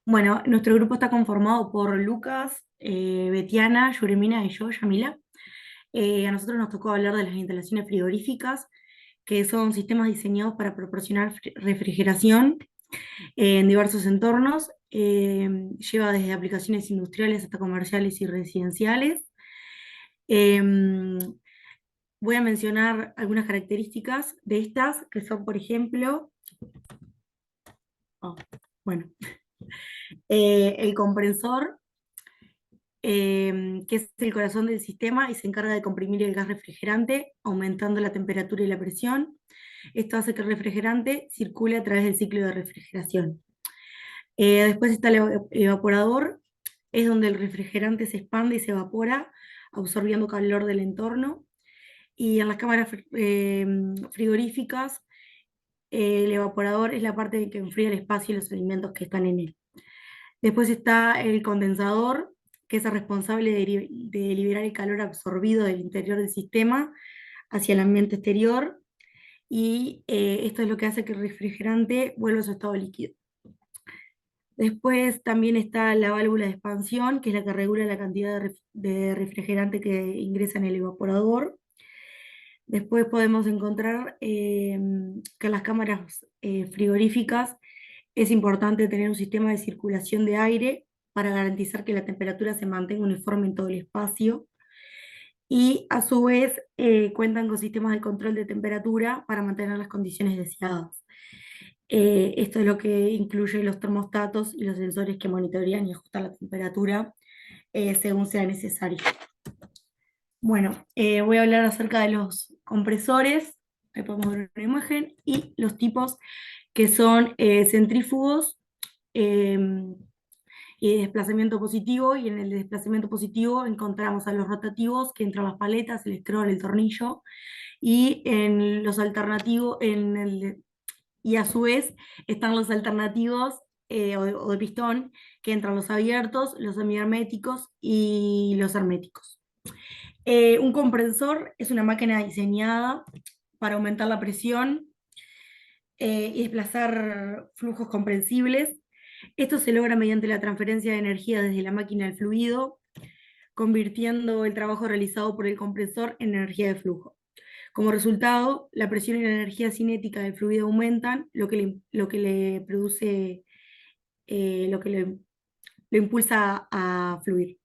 Bueno, nuestro grupo está conformado por Lucas, Betiana, Yuremina y yo, Yamila. A nosotros nos tocó hablar de las instalaciones frigoríficas, que son sistemas diseñados para proporcionar refrigeración en diversos entornos. Lleva desde aplicaciones industriales hasta comerciales y residenciales. Em, Voy a mencionar algunas características de estas, que son, por ejemplo, oh, bueno, el compresor, que es el corazón del sistema y se encarga de comprimir el gas refrigerante, aumentando la temperatura y la presión. Esto hace que el refrigerante circule a través del ciclo de refrigeración. Después está el evaporador, es donde el refrigerante se expande y se evapora, absorbiendo calor del entorno. Y en las cámaras frigoríficas, el evaporador es la parte que enfría el espacio y los alimentos que están en él. Después está el condensador, que es el responsable de liberar el calor absorbido del interior del sistema hacia el ambiente exterior, y esto es lo que hace que el refrigerante vuelva a su estado líquido. Después también está la válvula de expansión, que es la que regula la cantidad de refrigerante que ingresa en el evaporador. Después podemos encontrar que en las cámaras frigoríficas es importante tener un sistema de circulación de aire para garantizar que la temperatura se mantenga uniforme en todo el espacio, y a su vez cuentan con sistemas de control de temperatura para mantener las condiciones deseadas. Esto es lo que incluye los termostatos y los sensores que monitorean y ajustan la temperatura según sea necesario. Bueno, voy a hablar acerca de los compresores, ahí podemos ver una imagen, y los tipos que son centrífugos eh, y de desplazamiento positivo, y en el de desplazamiento positivo encontramos a los rotativos, que entran las paletas, el scroll, el tornillo, y en los alternativos, y a su vez están los alternativos o de pistón, que entran los abiertos, los semiherméticos y los herméticos. Un compresor es una máquina diseñada para aumentar la presión y desplazar flujos comprensibles. Esto se logra mediante la transferencia de energía desde la máquina al fluido, convirtiendo el trabajo realizado por el compresor en energía de flujo. Como resultado, la presión y la energía cinética del fluido aumentan, lo que le produce, lo que lo impulsa a fluir.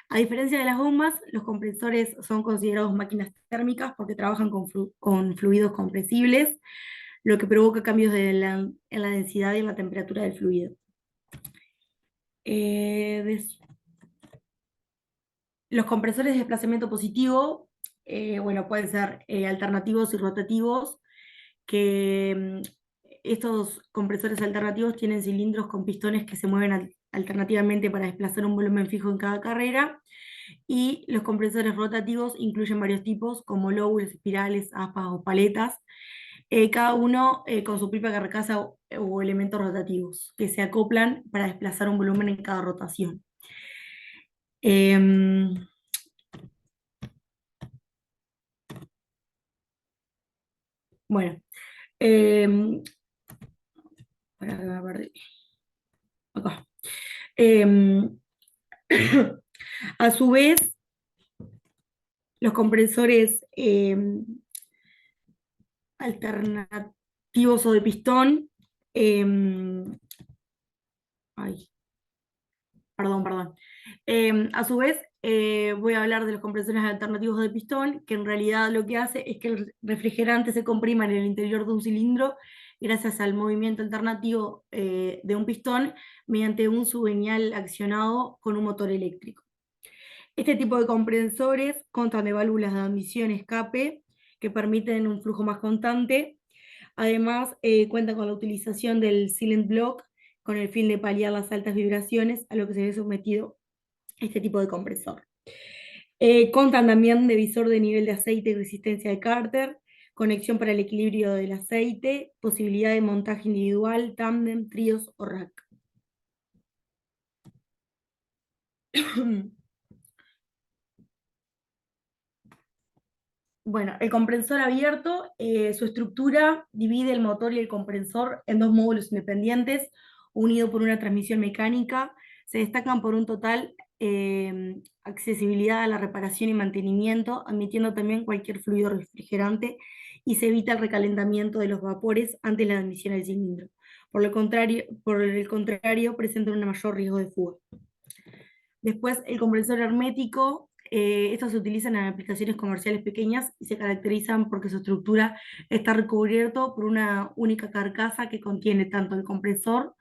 A diferencia de las bombas, los compresores son considerados máquinas térmicas porque trabajan con fluidos compresibles, lo que provoca cambios en la densidad y en la temperatura del fluido. Eh, des- los compresores de desplazamiento positivo, bueno, pueden ser alternativos y rotativos, que estos compresores alternativos tienen cilindros con pistones que se mueven alternativamente para desplazar un volumen fijo en cada carrera, y los compresores rotativos incluyen varios tipos, como lóbulos, espirales, aspas o paletas, cada uno con su propia carcasa o elementos rotativos, que se acoplan para desplazar un volumen en cada rotación. Em, bueno, em, para que me perdí. Acá. Em, a su vez, los compresores alternativos o de pistón, ay, perdón. A su vez, voy a hablar de los compresores alternativos de pistón, que en realidad lo que hace es que el refrigerante se comprima en el interior de un cilindro gracias al movimiento alternativo de un pistón mediante un subvenial accionado con un motor eléctrico. Este tipo de compresores constan de válvulas de admisión escape que permiten un flujo más constante. Además, cuenta con la utilización del silent block con el fin de paliar las altas vibraciones a lo que se ve sometido este tipo de compresor. Contan también de visor de nivel de aceite y resistencia de Carter, conexión para el equilibrio del aceite, posibilidad de montaje individual, tándem, tríos o rack. Bueno, el compresor abierto, su estructura divide el motor y el compresor en dos módulos independientes, unido por una transmisión mecánica, se destacan por un total accesibilidad a la reparación y mantenimiento, admitiendo también cualquier fluido refrigerante y se evita el recalentamiento de los vapores antes de la admisión al cilindro. Por el contrario, presentan un mayor riesgo de fuga. Después, el compresor hermético, estos se utilizan en aplicaciones comerciales pequeñas y se caracterizan porque su estructura está recubierto por una única carcasa que contiene tanto el compresor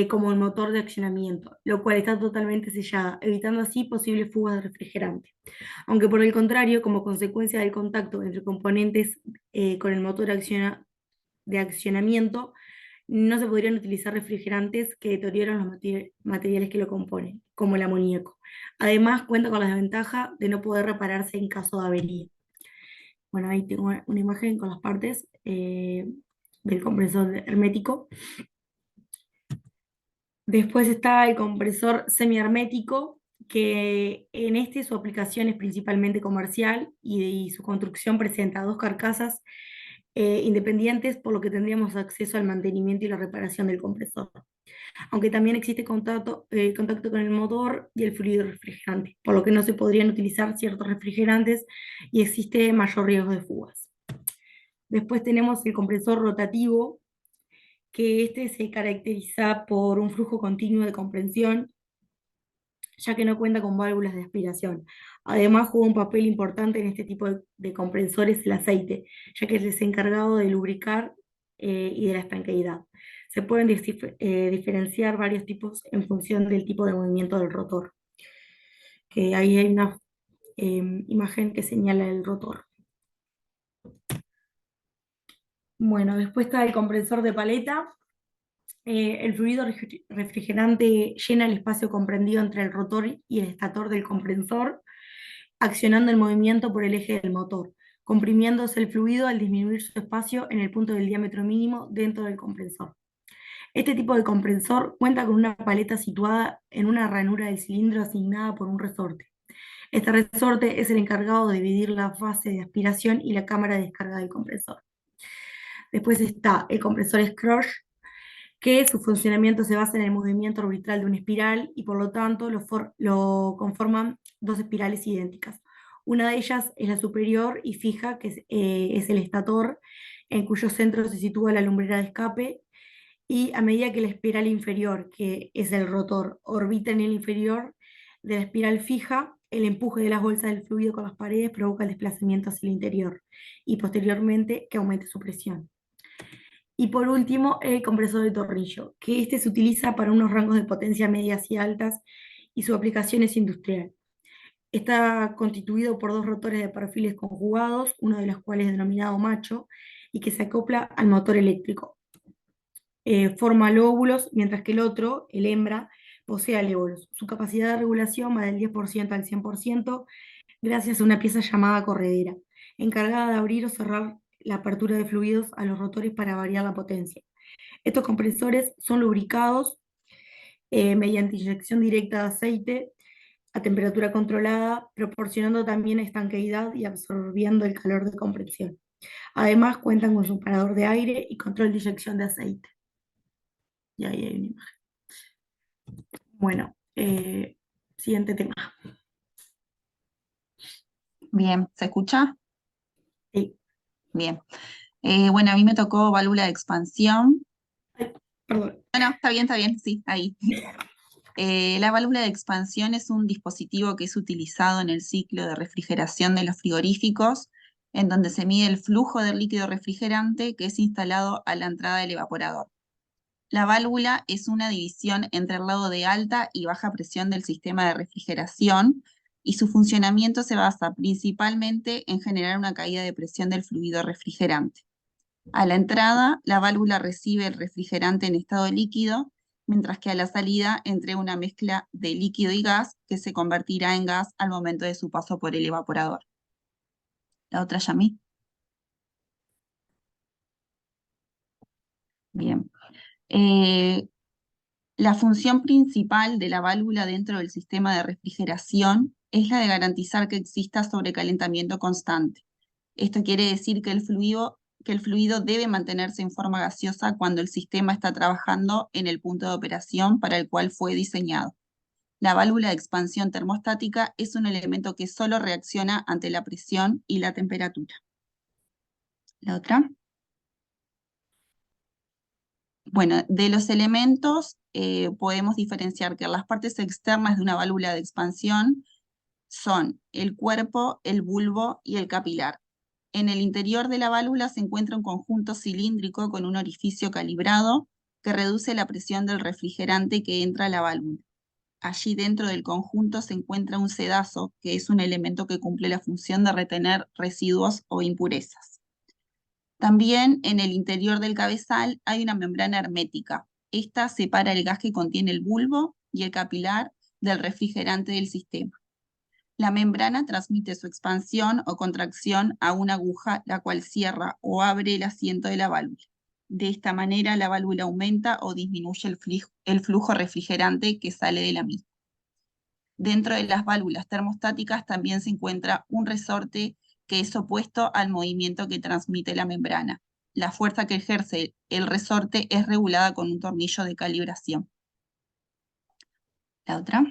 como el motor de accionamiento, lo cual está totalmente sellada, evitando así posibles fugas de refrigerante. Aunque por el contrario, como consecuencia del contacto entre componentes con el motor de accionamiento, no se podrían utilizar refrigerantes que deterioran los materiales que lo componen, como el amoníaco. Además, cuenta con la desventaja de no poder repararse en caso de avería. Bueno, ahí tengo una imagen con las partes del compresor hermético. Después está el compresor semihermético, que en este su aplicación es principalmente comercial y su construcción presenta dos carcasas independientes, por lo que tendríamos acceso al mantenimiento y la reparación del compresor. Aunque también existe contacto con el motor y el fluido refrigerante, por lo que no se podrían utilizar ciertos refrigerantes y existe mayor riesgo de fugas. Después tenemos el compresor rotativo, que este se caracteriza por un flujo continuo de compresión, ya que no cuenta con válvulas de aspiración. Además, juega un papel importante en este tipo de compresores el aceite, ya que es encargado de lubricar y de la estanqueidad. Se pueden diferenciar varios tipos en función del tipo de movimiento del rotor, que ahí hay una imagen que señala el rotor. Bueno, después está el compresor de paleta. El fluido refrigerante llena el espacio comprendido entre el rotor y el estator del compresor, accionando el movimiento por el eje del motor, comprimiéndose el fluido al disminuir su espacio en el punto del diámetro mínimo dentro del compresor. Este tipo de compresor cuenta con una paleta situada en una ranura del cilindro asignada por un resorte. Este resorte es el encargado de dividir la fase de aspiración y la cámara de descarga del compresor. Después está el compresor Scrooge, que su funcionamiento se basa en el movimiento orbital de una espiral y por lo tanto lo conforman dos espirales idénticas. Una de ellas es la superior y fija, que es el estator, en cuyo centro se sitúa la lumbrera de escape, y a medida que la espiral inferior, que es el rotor, orbita en el inferior de la espiral fija, el empuje de las bolsas del fluido con las paredes provoca el desplazamiento hacia el interior y posteriormente que aumente su presión. Y por último, el compresor de tornillo, que este se utiliza para unos rangos de potencia medias y altas y su aplicación es industrial. Está constituido por dos rotores de perfiles conjugados, uno de los cuales es denominado macho y que se acopla al motor eléctrico. Forma lóbulos, mientras que el otro, el hembra, posee alévolos. Su capacidad de regulación va del 10% al 100% gracias a una pieza llamada corredera, encargada de abrir o cerrar la apertura de fluidos a los rotores para variar la potencia. Estos compresores son lubricados mediante inyección directa de aceite a temperatura controlada, proporcionando también estanqueidad y absorbiendo el calor de compresión. Además, cuentan con su parador de aire y control de inyección de aceite. Y ahí hay una imagen. Bueno, siguiente tema. Bien, ¿se escucha? Sí. Bien. Bueno, a mí me tocó válvula de expansión. Ay, perdón. Bueno, está bien, sí, ahí. La válvula de expansión es un dispositivo que es utilizado en el ciclo de refrigeración de los frigoríficos, en donde se mide el flujo del líquido refrigerante que es instalado a la entrada del evaporador. La válvula es una división entre el lado de alta y baja presión del sistema de refrigeración y su funcionamiento se basa principalmente en generar una caída de presión del fluido refrigerante. A la entrada, la válvula recibe el refrigerante en estado líquido, mientras que a la salida entrega una mezcla de líquido y gas que se convertirá en gas al momento de su paso por el evaporador. La otra, Yami. Bien. La función principal de la válvula dentro del sistema de refrigeración es la de garantizar que exista sobrecalentamiento constante. Esto quiere decir que el fluido que el fluido debe mantenerse en forma gaseosa cuando el sistema está trabajando en el punto de operación para el cual fue diseñado. La válvula de expansión termostática es un elemento que solo reacciona ante la presión y la temperatura. La otra. Bueno, de los elementos podemos diferenciar que las partes externas de una válvula de expansión son el cuerpo, el bulbo y el capilar. En el interior de la válvula se encuentra un conjunto cilíndrico con un orificio calibrado que reduce la presión del refrigerante que entra a la válvula. Allí dentro del conjunto se encuentra un sedazo, que es un elemento que cumple la función de retener residuos o impurezas. También en el interior del cabezal hay una membrana hermética. Esta separa el gas que contiene el bulbo y el capilar del refrigerante del sistema. La membrana transmite su expansión o contracción a una aguja, la cual cierra o abre el asiento de la válvula. De esta manera, la válvula aumenta o disminuye el flujo refrigerante que sale de la misma. Dentro de las válvulas termostáticas también se encuentra un resorte que es opuesto al movimiento que transmite la membrana. La fuerza que ejerce el resorte es regulada con un tornillo de calibración. La otra.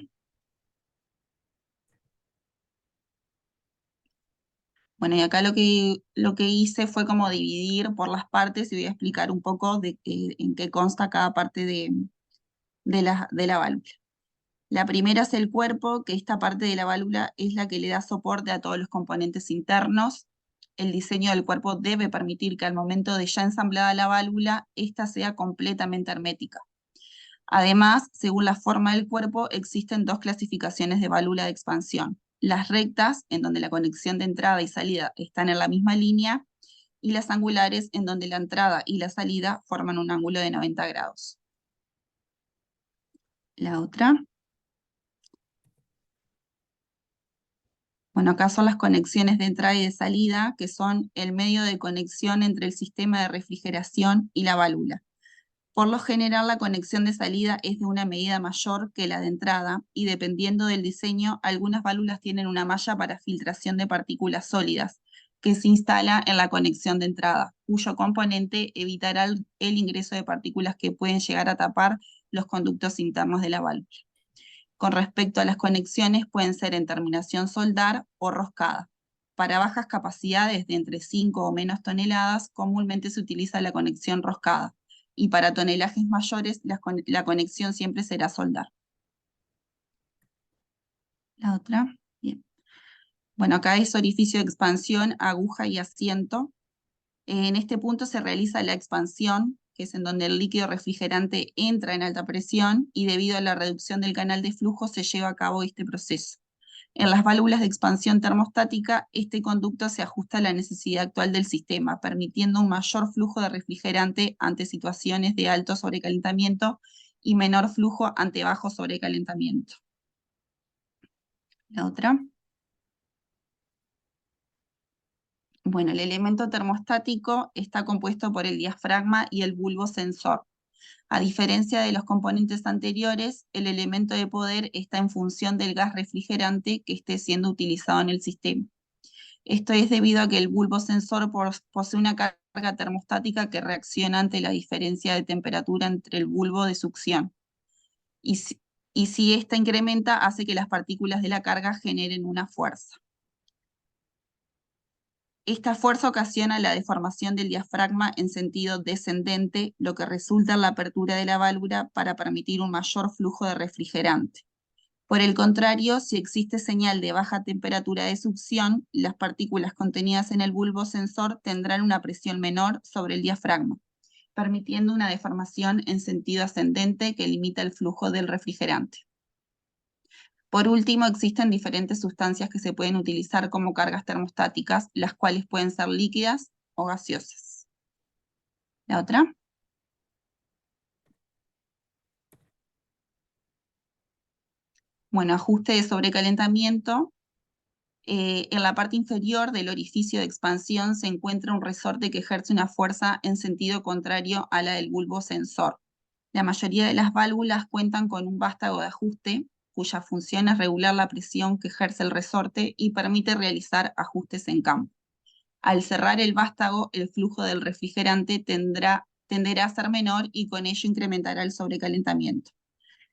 Bueno, y acá lo que hice fue como dividir por las partes y voy a explicar un poco en qué consta cada parte de la válvula. La primera es el cuerpo, que esta parte de la válvula es la que le da soporte a todos los componentes internos. El diseño del cuerpo debe permitir que al momento de ya ensamblada la válvula, ésta sea completamente hermética. Además, según la forma del cuerpo, existen dos clasificaciones de válvula de expansión. Las rectas, en donde la conexión de entrada y salida están en la misma línea, y las angulares, en donde la entrada y la salida forman un ángulo de 90 grados. La otra. Bueno, acá son las conexiones de entrada y de salida, que son el medio de conexión entre el sistema de refrigeración y la válvula. Por lo general, la conexión de salida es de una medida mayor que la de entrada y dependiendo del diseño, algunas válvulas tienen una malla para filtración de partículas sólidas que se instala en la conexión de entrada, cuyo componente evitará el ingreso de partículas que pueden llegar a tapar los conductos internos de la válvula. Con respecto a las conexiones, pueden ser en terminación soldar o roscada. Para bajas capacidades de entre 5 o menos toneladas, comúnmente se utiliza la conexión roscada, y para tonelajes mayores, la conexión siempre será soldar. La otra, bien. Bueno, acá es orificio de expansión, aguja y asiento. En este punto se realiza la expansión, que es en donde el líquido refrigerante entra en alta presión y debido a la reducción del canal de flujo se lleva a cabo este proceso. En las válvulas de expansión termostática, este conducto se ajusta a la necesidad actual del sistema, permitiendo un mayor flujo de refrigerante ante situaciones de alto sobrecalentamiento y menor flujo ante bajo sobrecalentamiento. La otra. Bueno, el elemento termostático está compuesto por el diafragma y el bulbo sensor. A diferencia de los componentes anteriores, el elemento de poder está en función del gas refrigerante que esté siendo utilizado en el sistema. Esto es debido a que el bulbo sensor posee una carga termostática que reacciona ante la diferencia de temperatura entre el bulbo de succión. Y si esta incrementa, hace que las partículas de la carga generen una fuerza. Esta fuerza ocasiona la deformación del diafragma en sentido descendente, lo que resulta en la apertura de la válvula para permitir un mayor flujo de refrigerante. Por el contrario, si existe señal de baja temperatura de succión, las partículas contenidas en el bulbo sensor tendrán una presión menor sobre el diafragma, permitiendo una deformación en sentido ascendente que limita el flujo del refrigerante. Por último, existen diferentes sustancias que se pueden utilizar como cargas termostáticas, las cuales pueden ser líquidas o gaseosas. La otra. Bueno, ajuste de sobrecalentamiento. En la parte inferior del orificio de expansión se encuentra un resorte que ejerce una fuerza en sentido contrario a la del bulbo sensor. La mayoría de las válvulas cuentan con un vástago de ajuste, cuya función es regular la presión que ejerce el resorte y permite realizar ajustes en campo. Al cerrar el vástago, el flujo del refrigerante tenderá a ser menor y con ello incrementará el sobrecalentamiento.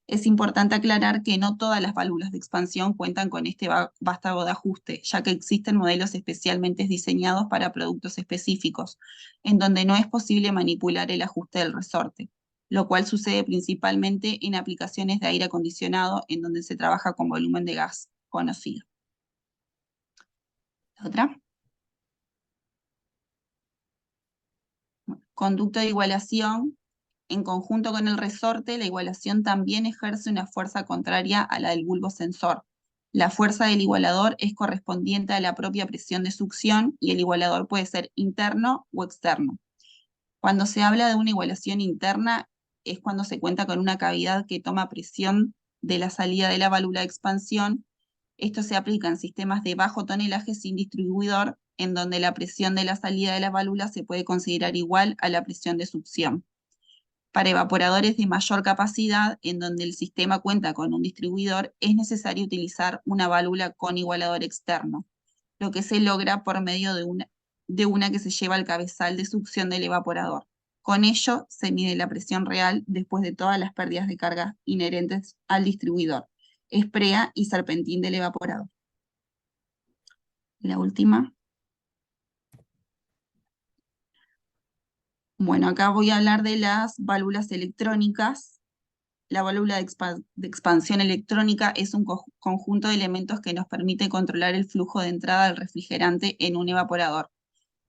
Es importante aclarar que no todas las válvulas de expansión cuentan con este vástago de ajuste, ya que existen modelos especialmente diseñados para productos específicos, en donde no es posible manipular el ajuste del resorte, lo cual sucede principalmente en aplicaciones de aire acondicionado, en donde se trabaja con volumen de gas conocido. ¿La otra? Conducto de igualación. En conjunto con el resorte, la igualación también ejerce una fuerza contraria a la del bulbo sensor. La fuerza del igualador es correspondiente a la propia presión de succión y el igualador puede ser interno o externo. Cuando se habla de una igualación interna es cuando se cuenta con una cavidad que toma presión de la salida de la válvula de expansión. Esto se aplica en sistemas de bajo tonelaje sin distribuidor, en donde la presión de la salida de la válvula se puede considerar igual a la presión de succión. Para evaporadores de mayor capacidad, en donde el sistema cuenta con un distribuidor, es necesario utilizar una válvula con igualador externo, lo que se logra por medio de una que se lleva al cabezal de succión del evaporador. Con ello se mide la presión real después de todas las pérdidas de carga inherentes al distribuidor, esprea y serpentín del evaporador. La última. Bueno, acá voy a hablar de las válvulas electrónicas. La válvula de expansión electrónica es un conjunto de elementos que nos permite controlar el flujo de entrada del refrigerante en un evaporador.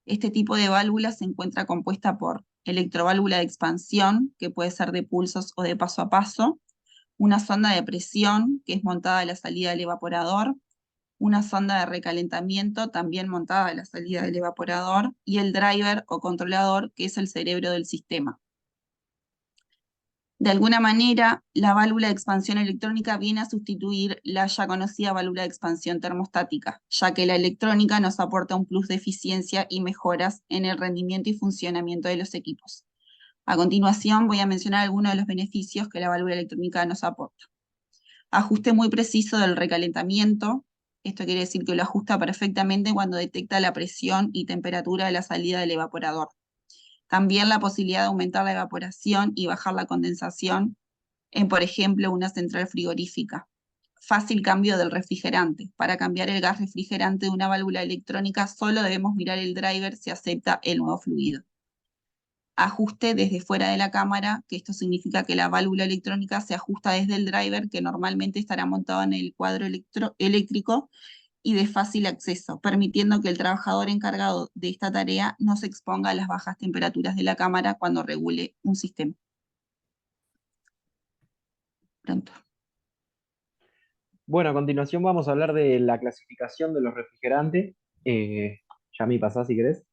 Este tipo de válvula se encuentra compuesta por electroválvula de expansión, que puede ser de pulsos o de paso a paso, una sonda de presión, que es montada a la salida del evaporador, una sonda de recalentamiento, también montada a la salida del evaporador, y el driver o controlador, que es el cerebro del sistema. De alguna manera, la válvula de expansión electrónica viene a sustituir la ya conocida válvula de expansión termostática, ya que la electrónica nos aporta un plus de eficiencia y mejoras en el rendimiento y funcionamiento de los equipos. A continuación, voy a mencionar algunos de los beneficios que la válvula electrónica nos aporta. Ajuste muy preciso del recalentamiento. Esto quiere decir que lo ajusta perfectamente cuando detecta la presión y temperatura de la salida del evaporador. También la posibilidad de aumentar la evaporación y bajar la condensación en, por ejemplo, una central frigorífica. Fácil cambio del refrigerante. Para cambiar el gas refrigerante de una válvula electrónica solo debemos mirar el driver si acepta el nuevo fluido. Ajuste desde fuera de la cámara, que esto significa que la válvula electrónica se ajusta desde el driver, que normalmente estará montado en el cuadro eléctrico y de fácil acceso, permitiendo que el trabajador encargado de esta tarea no se exponga a las bajas temperaturas de la cámara cuando regule un sistema. Pronto. Bueno, a continuación vamos a hablar de la clasificación de los refrigerantes. Yami, pasá si querés.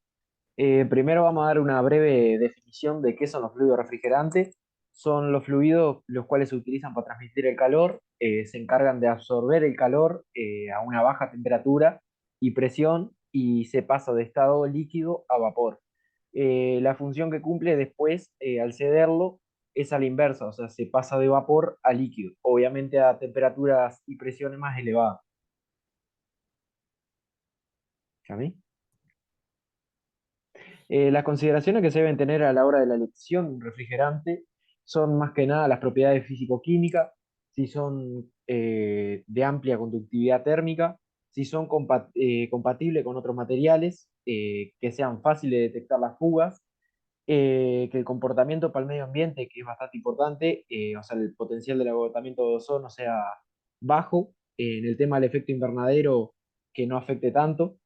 Primero vamos a dar una breve definición de qué son los fluidos refrigerantes. Son los fluidos los cuales se utilizan para transmitir el calor, se encargan de absorber el calor a una baja temperatura y presión y se pasa de estado líquido a vapor. La función que cumple después, al cederlo, es a la inversa, o sea, se pasa de vapor a líquido, obviamente a temperaturas y presiones más elevadas. ¿Yami? Las consideraciones que se deben tener a la hora de la elección de un refrigerante son más que nada las propiedades físico-químicas, si son de amplia conductividad térmica, si son compatibles con otros materiales, que sean fáciles de detectar las fugas, que el comportamiento para el medio ambiente, que es bastante importante, o sea, el potencial del agotamiento de ozono sea bajo, en el tema del efecto invernadero, que no afecte tanto,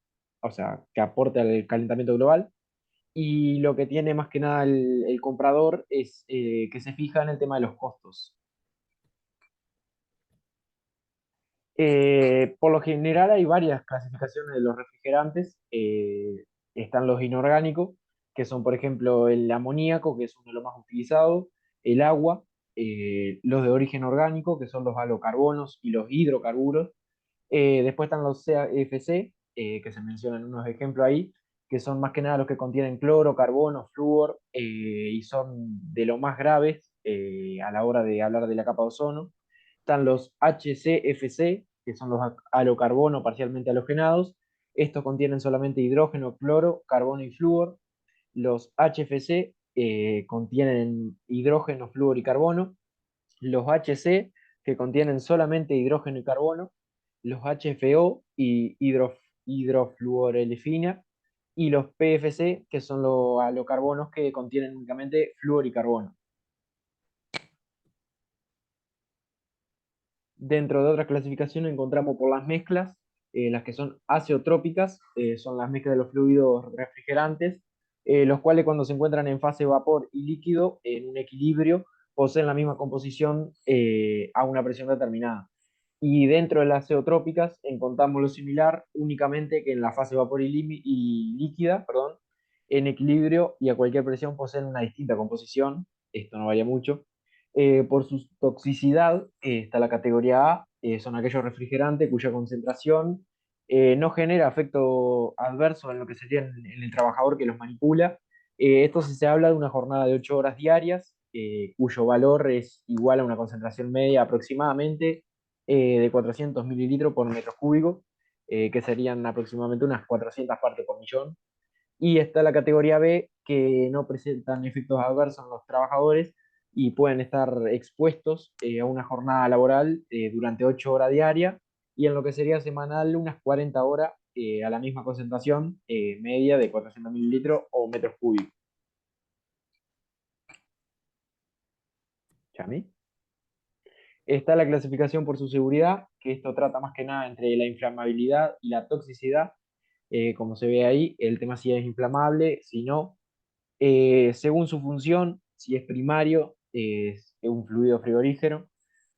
o sea, que aporte al calentamiento global. Y lo que tiene más que nada el comprador es que se fija en el tema de los costos. Por lo general hay varias clasificaciones de los refrigerantes. Están los inorgánicos, que son por ejemplo el amoníaco, que es uno de los más utilizados, el agua, los de origen orgánico, que son los halocarbonos y los hidrocarburos. Después están los CFC, que se mencionan unos ejemplos ahí, que son más que nada los que contienen cloro, carbono, flúor, y son de lo más graves a la hora de hablar de la capa de ozono. Están los HCFC, que son los halocarbonos parcialmente halogenados, Estos contienen solamente hidrógeno, cloro, carbono y flúor. Los HFC contienen hidrógeno, flúor y carbono. Los HC, que contienen solamente hidrógeno y carbono. Los HFO y hidrofluorelefina. Y los PFC, que son los halocarbonos que contienen únicamente flúor y carbono. Dentro de otras clasificaciones encontramos por las mezclas, las que son azeotrópicas, son las mezclas de los fluidos refrigerantes, los cuales cuando se encuentran en fase vapor y líquido, en un equilibrio, poseen la misma composición a una presión determinada. Y dentro de las azeotrópicas encontramos lo similar, únicamente que en la fase vapor y líquida, perdón, en equilibrio y a cualquier presión poseen una distinta composición, esto no varía mucho. Por su toxicidad, está la categoría A, son aquellos refrigerantes cuya concentración no genera efecto adverso en lo que sería en el trabajador que los manipula. Esto si se habla de una jornada de 8 horas diarias, cuyo valor es igual a una concentración media aproximadamente de 400 mililitros por metro cúbico, que serían aproximadamente unas 400 partes por millón. Y está la categoría B, que no presentan efectos adversos en los trabajadores y pueden estar expuestos a una jornada laboral durante 8 horas diarias y en lo que sería semanal unas 40 horas a la misma concentración media de 400 mililitros o metros cúbicos. ¿Chami? Está la clasificación por su seguridad, que esto trata más que nada entre la inflamabilidad y la toxicidad. Como se ve ahí, el tema si es inflamable, si no. Según su función, si es primario, es un fluido frigorígero.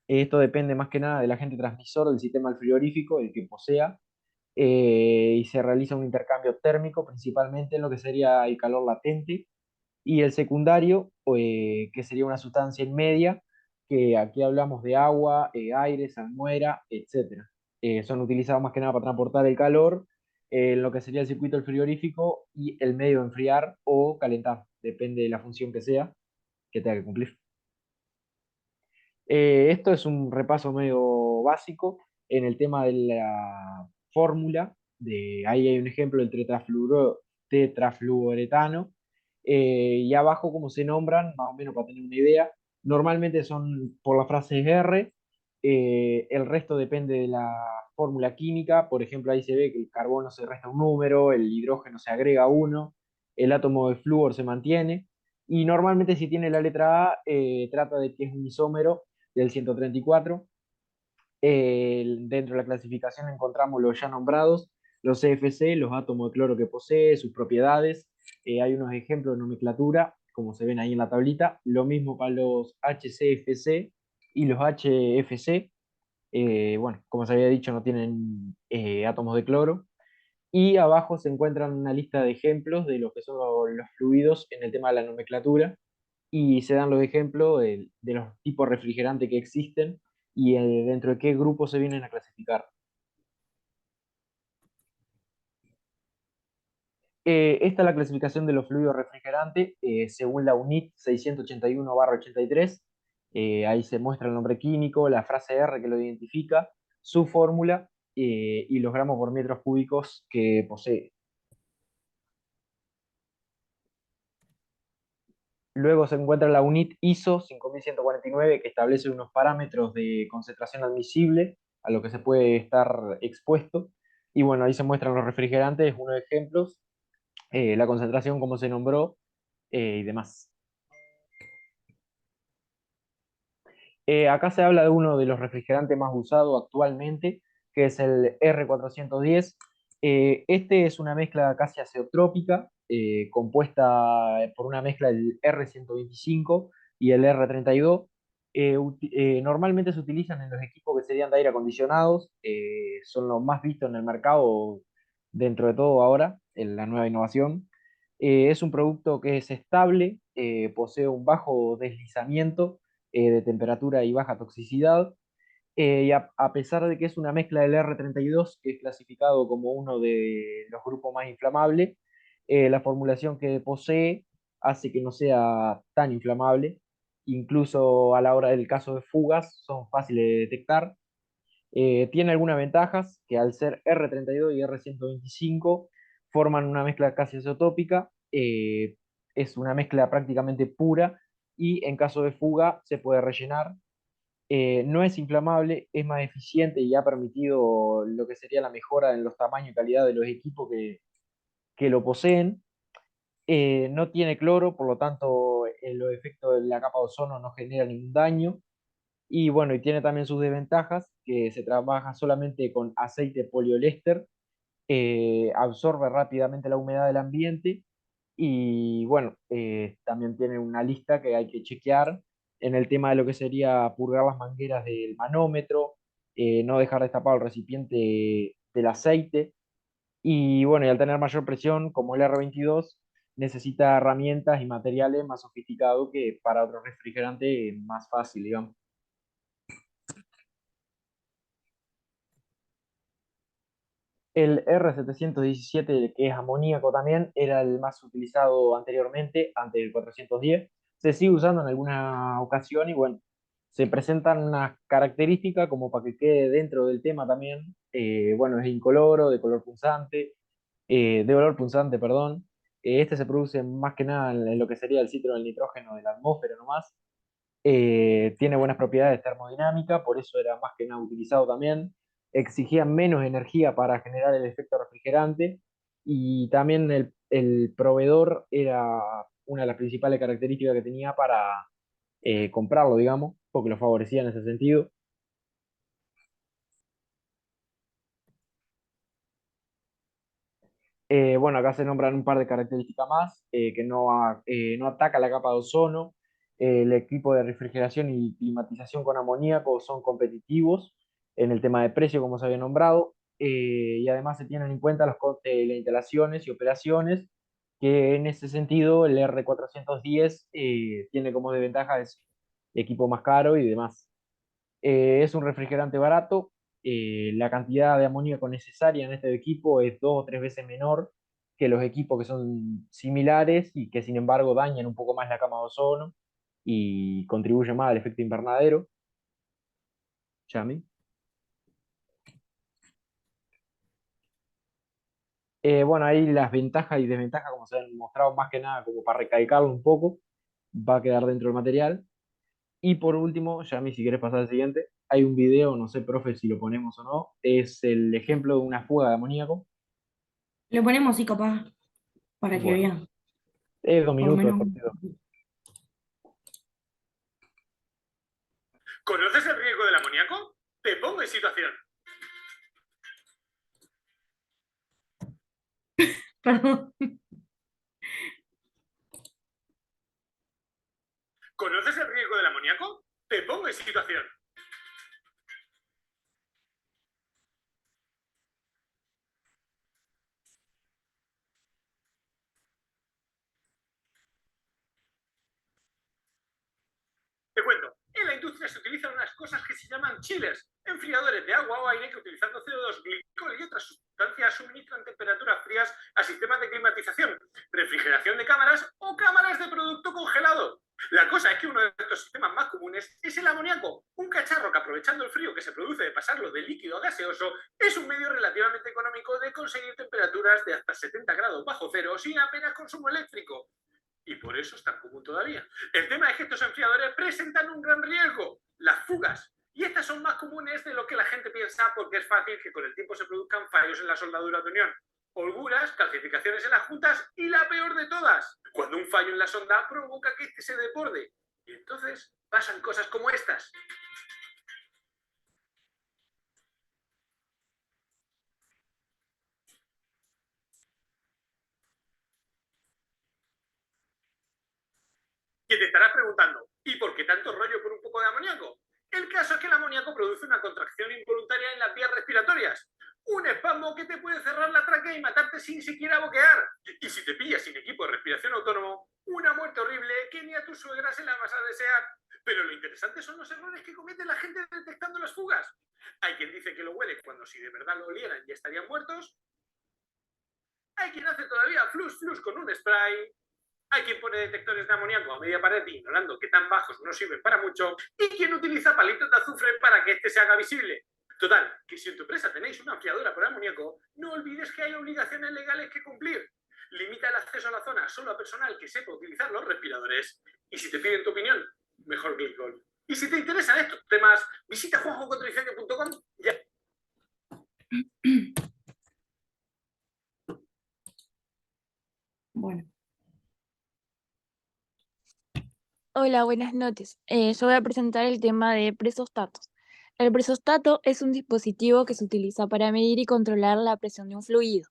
Esto depende más que nada del agente transmisor del sistema frigorífico, el que posea, y se realiza un intercambio térmico, principalmente en lo que sería el calor latente, y el secundario, que sería una sustancia inmedia, que aquí hablamos de agua, aire, salmuera, etc. Son utilizados más que nada para transportar el calor en lo que sería el circuito del frigorífico y el medio de enfriar o calentar, depende de la función que sea que tenga que cumplir. Esto es un repaso medio básico en el tema de la fórmula. Ahí hay un ejemplo del tetrafluoretano. Y abajo, como se nombran, más o menos para tener una idea, normalmente son por la frase R. El resto depende de la fórmula química. Por ejemplo, ahí se ve que el carbono se resta un número, el hidrógeno se agrega uno, el átomo de flúor se mantiene. Y normalmente si tiene la letra A, trata de que es un isómero del 134. Dentro de la clasificación encontramos los ya nombrados, los CFC, los átomos de cloro que posee, sus propiedades. Hay unos ejemplos de nomenclatura, como se ven ahí en la tablita. Lo mismo para los HCFC y los HFC. Bueno, como se había dicho, no tienen átomos de cloro. Y abajo se encuentran una lista de ejemplos de lo que son los fluidos en el tema de la nomenclatura y se dan los ejemplos de los tipos de refrigerantes que existen y dentro de qué grupos se vienen a clasificar. Esta es la clasificación de los fluidos refrigerantes según la UNIT 681/83. Ahí se muestra el nombre químico, la frase R que lo identifica, su fórmula y los gramos por metros cúbicos que posee. Luego se encuentra la UNIT ISO 5149 que establece unos parámetros de concentración admisible a lo que se puede estar expuesto. Y bueno, ahí se muestran los refrigerantes, unos ejemplos, la concentración, como se nombró y demás. Acá se habla de uno de los refrigerantes más usados actualmente, que es el R410. Este es una mezcla casi azeotrópica, compuesta por una mezcla del R125 y el R32. Normalmente se utilizan en los equipos que serían de aire acondicionados, son los más vistos en el mercado dentro de todo ahora, en la nueva innovación. Es un producto que es estable, posee un bajo deslizamiento de temperatura y baja toxicidad. Y a pesar de que es una mezcla del R32, que es clasificado como uno de los grupos más inflamables, la formulación que posee hace que no sea tan inflamable. Incluso a la hora del caso de fugas, son fáciles de detectar. Tiene algunas ventajas que al ser R32 y R125 forman una mezcla casi isotópica, es una mezcla prácticamente pura y en caso de fuga se puede rellenar. No es inflamable, es más eficiente y ha permitido lo que sería la mejora en los tamaños y calidad de los equipos que lo poseen. No tiene cloro, por lo tanto, los efectos de la capa de ozono no generan ningún daño. Y bueno, y tiene también sus desventajas, que se trabaja solamente con aceite poliéster, absorbe rápidamente la humedad del ambiente y bueno, también tiene una lista que hay que chequear en el tema de lo que sería purgar las mangueras del manómetro, no dejar destapado el recipiente del aceite y bueno, y al tener mayor presión, como el R22, necesita herramientas y materiales más sofisticados que para otro refrigerante más fácil, digamos. El R717, que es amoníaco también, era el más utilizado anteriormente, antes del 410. Se sigue usando en alguna ocasión y bueno, se presentan unas características como para que quede dentro del tema también. Bueno, es incoloro, de color punzante, de olor punzante, perdón. Este se produce más que nada en lo que sería el ciclo del nitrógeno de la atmósfera nomás. Tiene buenas propiedades termodinámicas, por eso era más que nada utilizado también. Exigía menos energía para generar el efecto refrigerante y también el proveedor era una de las principales características que tenía para comprarlo, digamos, porque lo favorecía en ese sentido. Bueno, acá se nombran un par de características más, que no ataca la capa de ozono, el equipo de refrigeración y climatización con amoníaco son competitivos en el tema de precio, como se había nombrado, y además se tienen en cuenta los costes de las instalaciones y operaciones, que en ese sentido el R410 tiene como desventaja es equipo más caro y demás. Es un refrigerante barato. La cantidad de amoníaco necesaria en este equipo es 2 o 3 veces menor que los equipos que son similares y que sin embargo dañan un poco más la cama de ozono y contribuyen más al efecto invernadero. Chami. Bueno, ahí las ventajas y desventajas, como se han mostrado más que nada, como para recalcarlo un poco, va a quedar dentro del material. Y por último, Yami, si quieres pasar al siguiente, hay un video, no sé, profe, si lo ponemos o no, es el ejemplo de una fuga de amoníaco. Le ponemos sí, capaz, para que Bueno, vean, es dos por lo minutos, menos. cortito. ¿Conoces el riesgo del amoníaco? Te pongo en situación. Perdón. ¿Conoces el riesgo del amoníaco? Te pongo en situación. Te cuento, en la industria se utilizan unas cosas que se llaman chillers, enfriadores de agua o aire que utilizando CO2, glicol y otras sustancias suministran temperaturas frías a sistemas de climatización, refrigeración de cámaras o cámaras de producto congelado. La cosa es que uno de estos sistemas más comunes es el amoníaco, un cacharro que aprovechando el frío que se produce de pasarlo de líquido a gaseoso, es un medio relativamente económico de conseguir temperaturas de hasta 70 grados bajo cero sin apenas consumo eléctrico. Y por eso es tan común todavía. El tema es que estos enfriadores presentan un gran riesgo, las fugas. Y estas son más comunes de lo que la gente piensa porque es fácil que con el tiempo se produzcan fallos en la soldadura de unión, holguras, calcificaciones en las juntas y la peor de todas, cuando un fallo en la sonda provoca que este se desborde. Y entonces pasan cosas como estas. Que te estarás preguntando, ¿y por qué tanto rollo por un poco de amoníaco? El caso es que el amoníaco produce una contracción involuntaria en las vías respiratorias. Un espasmo que te puede cerrar la tráquea y matarte sin siquiera boquear. Y si te pillas sin equipo de respiración autónomo, una muerte horrible que ni a tu suegra se la vas a desear. Pero lo interesante son los errores que comete la gente detectando las fugas. Hay quien dice que lo huele cuando si de verdad lo olieran ya estarían muertos. Hay quien hace todavía flus flus con un spray. Hay quien pone detectores de amoníaco a media pared ignorando que tan bajos no sirven para mucho y quien utiliza palitos de azufre para que este se haga visible. Total, que si en tu empresa tenéis una enfriadora por amoníaco, no olvides que hay obligaciones legales que cumplir. Limita el acceso a la zona solo a personal que sepa utilizar los respiradores. Y si te piden tu opinión, mejor Glicol. Y si te interesan estos temas, visita juanjocontradiseño.com ya. Bueno, Hola, buenas noches. Yo voy a presentar el tema de presostatos. El presostato es un dispositivo que se utiliza para medir y controlar la presión de un fluido,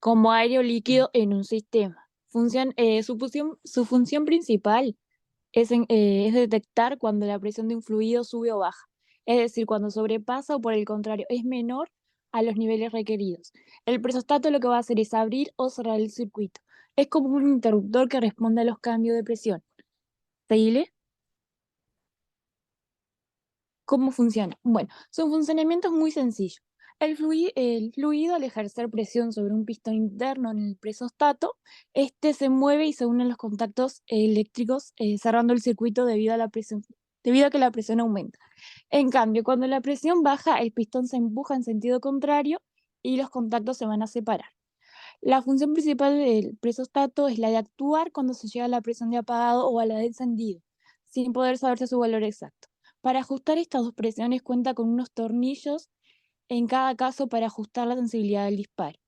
como aire o líquido en un sistema. Su función principal es detectar cuando la presión de un fluido sube o baja, es decir, cuando sobrepasa o por el contrario es menor a los niveles requeridos. El presostato lo que va a hacer es abrir o cerrar el circuito. Es como un interruptor que responde a los cambios de presión. ¿Seguile? ¿Cómo funciona? Bueno, su funcionamiento es muy sencillo. El fluido, al ejercer presión sobre un pistón interno en el presostato, este se mueve y se unen los contactos eléctricos, cerrando el circuito debido a que la presión aumenta. En cambio, cuando la presión baja, el pistón se empuja en sentido contrario y los contactos se van a separar. La función principal del presostato es la de actuar cuando se llega a la presión de apagado o a la de encendido, sin poder saberse su valor exacto. Para ajustar estas dos presiones cuenta con unos tornillos en cada caso para ajustar la sensibilidad del disparo.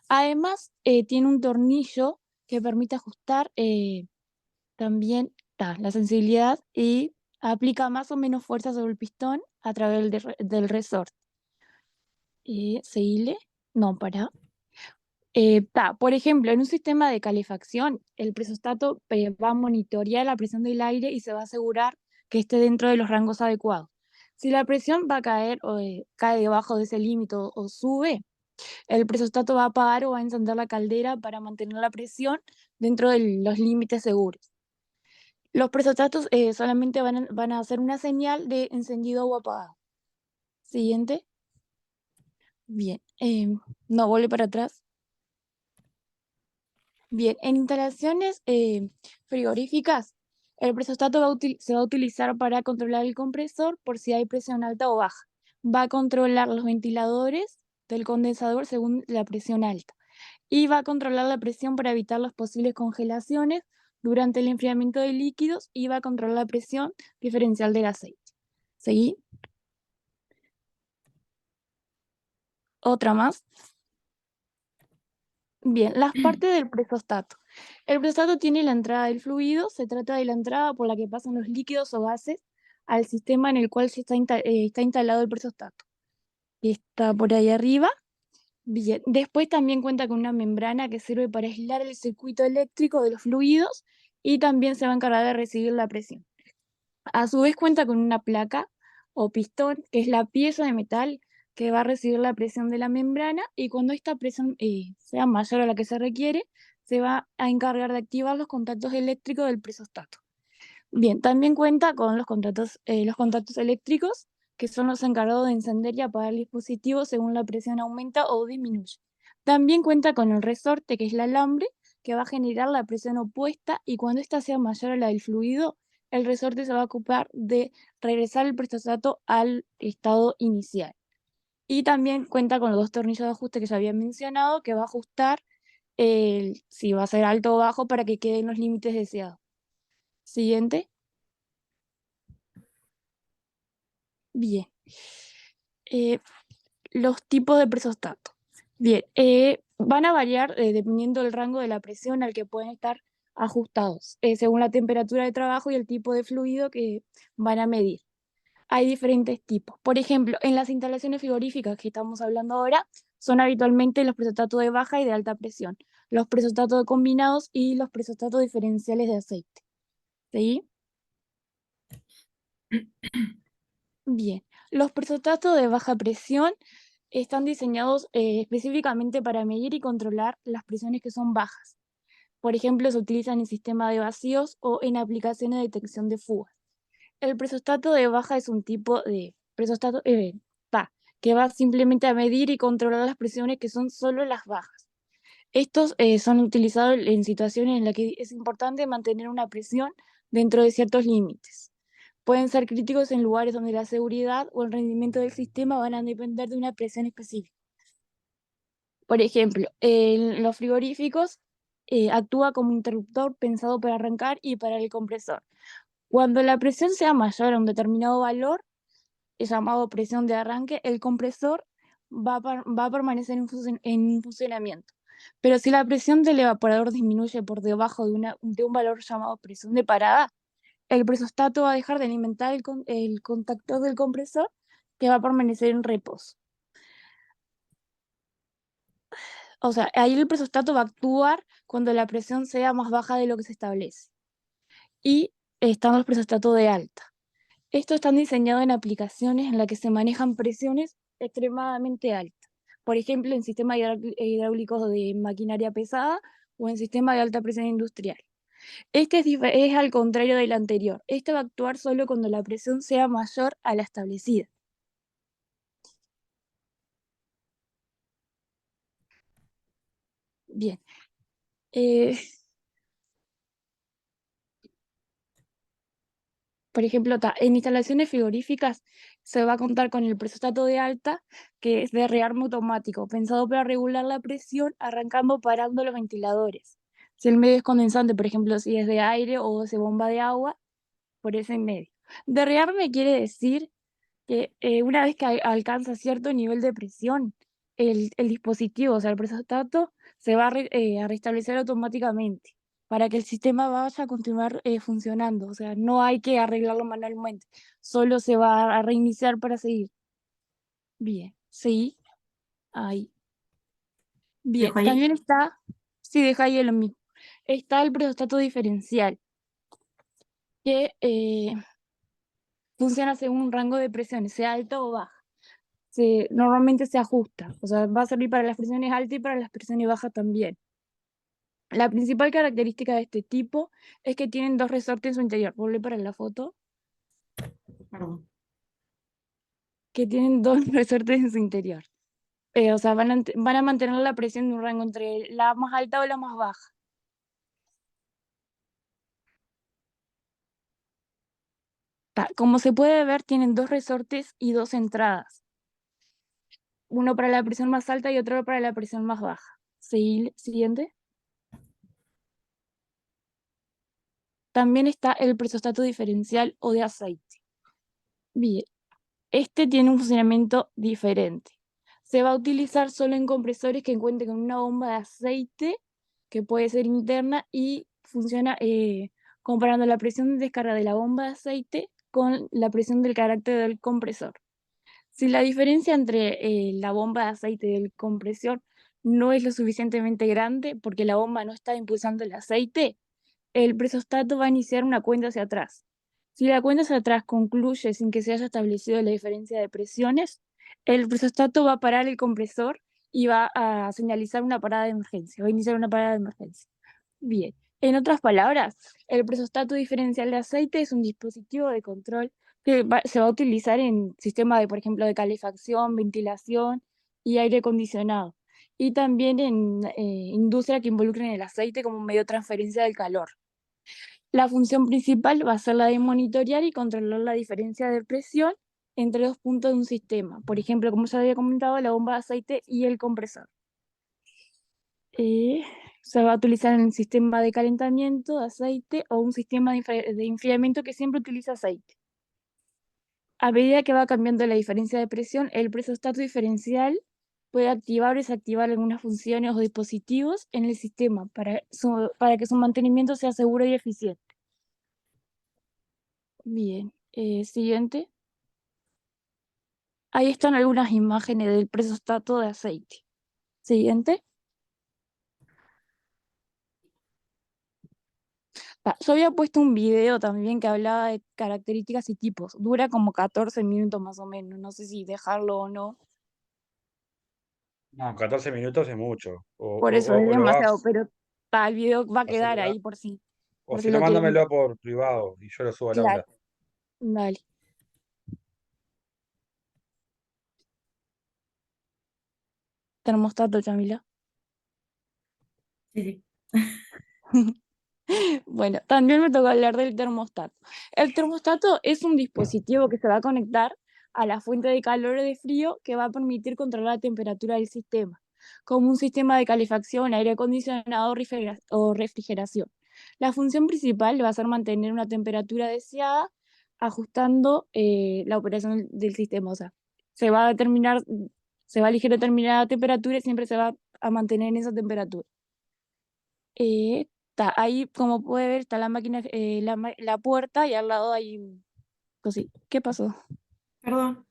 Además, tiene un tornillo que permite ajustar también la sensibilidad y aplica más o menos fuerza sobre el pistón a través del resorte. ¿Seguile? No, para. Por ejemplo, en un sistema de calefacción, el presostato va a monitorear la presión del aire y se va a asegurar que esté dentro de los rangos adecuados. Si la presión va a caer o cae debajo de ese límite o sube, el presostato va a apagar o va a encender la caldera para mantener la presión dentro de los límites seguros. Los presostatos solamente van a hacer una señal de encendido o apagado. Siguiente. Bien, no, vuelve para atrás. Bien, en instalaciones frigoríficas, el presostato se va a utilizar para controlar el compresor por si hay presión alta o baja. Va a controlar los ventiladores del condensador según la presión alta. Y va a controlar la presión para evitar las posibles congelaciones durante el enfriamiento de líquidos y va a controlar la presión diferencial del aceite. ¿Seguí? ¿Otra más? Bien, las partes del presostato. El presostato tiene la entrada del fluido, se trata de la entrada por la que pasan los líquidos o gases al sistema en el cual está instalado el presostato. Está por ahí arriba. Bien, después también cuenta con una membrana que sirve para aislar el circuito eléctrico de los fluidos y también se va a encargar de recibir la presión. A su vez cuenta con una placa o pistón, que es la pieza de metal que va a recibir la presión de la membrana y cuando esta presión sea mayor a la que se requiere, se va a encargar de activar los contactos eléctricos del presostato. Bien, también cuenta con los contactos eléctricos, que son los encargados de encender y apagar el dispositivo según la presión aumenta o disminuye. También cuenta con el resorte, que es el alambre, que va a generar la presión opuesta y cuando ésta sea mayor a la del fluido, el resorte se va a ocupar de regresar el presostato al estado inicial. Y también cuenta con los dos tornillos de ajuste que ya había mencionado, que va a ajustar si va a ser alto o bajo para que quede en los límites deseados. Siguiente. Bien. Los tipos de presostato. Bien, van a variar dependiendo del rango de la presión al que pueden estar ajustados, según la temperatura de trabajo y el tipo de fluido que van a medir. Hay diferentes tipos. Por ejemplo, en las instalaciones frigoríficas que estamos hablando ahora, son habitualmente los presostatos de baja y de alta presión, los presostatos combinados y los presostatos diferenciales de aceite. ¿Sí? Bien, los presostatos de baja presión están diseñados específicamente para medir y controlar las presiones que son bajas. Por ejemplo, se utilizan en sistemas de vacíos o en aplicaciones de detección de fugas. El presostato de baja es un tipo de presostato que va simplemente a medir y controlar las presiones que son solo las bajas. Estos son utilizados en situaciones en las que es importante mantener una presión dentro de ciertos límites. Pueden ser críticos en lugares donde la seguridad o el rendimiento del sistema van a depender de una presión específica. Por ejemplo, en los frigoríficos actúa como interruptor pensado para arrancar y para el compresor. Cuando la presión sea mayor a un determinado valor, es llamado presión de arranque, el compresor va a permanecer en funcionamiento. Pero si la presión del evaporador disminuye por debajo de un valor llamado presión de parada, el presostato va a dejar de alimentar el contactor del compresor, que va a permanecer en reposo. O sea, ahí el presostato va a actuar cuando la presión sea más baja de lo que se establece. Y están los presostatos de alta. Estos están diseñados en aplicaciones en las que se manejan presiones extremadamente altas. Por ejemplo, en sistemas hidráulicos de maquinaria pesada o en sistemas de alta presión industrial. Este es al contrario del anterior. Este va a actuar solo cuando la presión sea mayor a la establecida. Bien. Por ejemplo, en instalaciones frigoríficas se va a contar con el presostato de alta, que es de rearme automático, pensado para regular la presión, arrancando o parando los ventiladores. Si el medio es condensante, por ejemplo, si es de aire o de bomba de agua, por ese medio. De rearme quiere decir que una vez que alcanza cierto nivel de presión, el dispositivo, o sea, el presostato, se va a restablecer automáticamente para que el sistema vaya a continuar funcionando. O sea, no hay que arreglarlo manualmente, solo se va a reiniciar para seguir. Bien, sí, ahí. Bien, Dejo ahí. también está, sí, deja ahí lo mismo. Está el presostato diferencial, que funciona según un rango de presiones, sea alta o baja. Normalmente se ajusta, o sea, va a servir para las presiones altas y para las presiones bajas también. La principal característica de este tipo es que tienen dos resortes en su interior. Vuelve para la foto. Perdón. Que tienen dos resortes en su interior. O sea, van a mantener la presión en un rango entre la más alta o la más baja. Como se puede ver, tienen dos resortes y dos entradas. Uno para la presión más alta y otro para la presión más baja. Siguiente. También está el presostato diferencial o de aceite. Bien, este tiene un funcionamiento diferente. Se va a utilizar solo en compresores que cuenten con una bomba de aceite, que puede ser interna, y funciona comparando la presión de descarga de la bomba de aceite con la presión del carácter del compresor. Si la diferencia entre la bomba de aceite y el compresor no es lo suficientemente grande porque la bomba no está impulsando el aceite, el presostato va a iniciar una cuenta hacia atrás. Si la cuenta hacia atrás concluye sin que se haya establecido la diferencia de presiones, el presostato va a parar el compresor y va a señalizar una parada de emergencia, va a iniciar una parada de emergencia. Bien, en otras palabras, el presostato diferencial de aceite es un dispositivo de control que se va a utilizar en sistemas de, por ejemplo, de calefacción, ventilación y aire acondicionado, y también en industria que involucren el aceite como medio de transferencia del calor. La función principal va a ser la de monitorear y controlar la diferencia de presión entre dos puntos de un sistema. Por ejemplo, como ya había comentado, la bomba de aceite y el compresor. Se va a utilizar en el sistema de calentamiento de aceite o un sistema de enfriamiento que siempre utiliza aceite. A medida que va cambiando la diferencia de presión, el presostato diferencial puede activar o desactivar algunas funciones o dispositivos en el sistema para que su mantenimiento sea seguro y eficiente. Bien, siguiente. Ahí están algunas imágenes del presostato de aceite. Siguiente. Yo había puesto un video también que hablaba de características y tipos. Dura como 14 minutos más o menos. No sé si dejarlo o no. No, 14 minutos es mucho. Por eso es O lo demasiado, vas, pero el video va a quedar acelerá. ahí O por si si no, lo quieren ver. mándamelo por privado y yo lo subo al Claro, aula. dale. Termostato, Camila. Sí, sí. Bueno, también me tocó hablar del termostato. El termostato es un dispositivo que se va a conectar a la fuente de calor o de frío que va a permitir controlar la temperatura del sistema, como un sistema de calefacción, aire acondicionado o refrigeración. La función principal va a ser mantener una temperatura deseada, ajustando la operación del sistema. O sea, se va a determinar, se va a elegir determinada temperatura y siempre se va a mantener en esa temperatura. Ahí, como puede ver, está la máquina, la puerta y al lado hay un cosito. ¿Qué pasó? Perdón.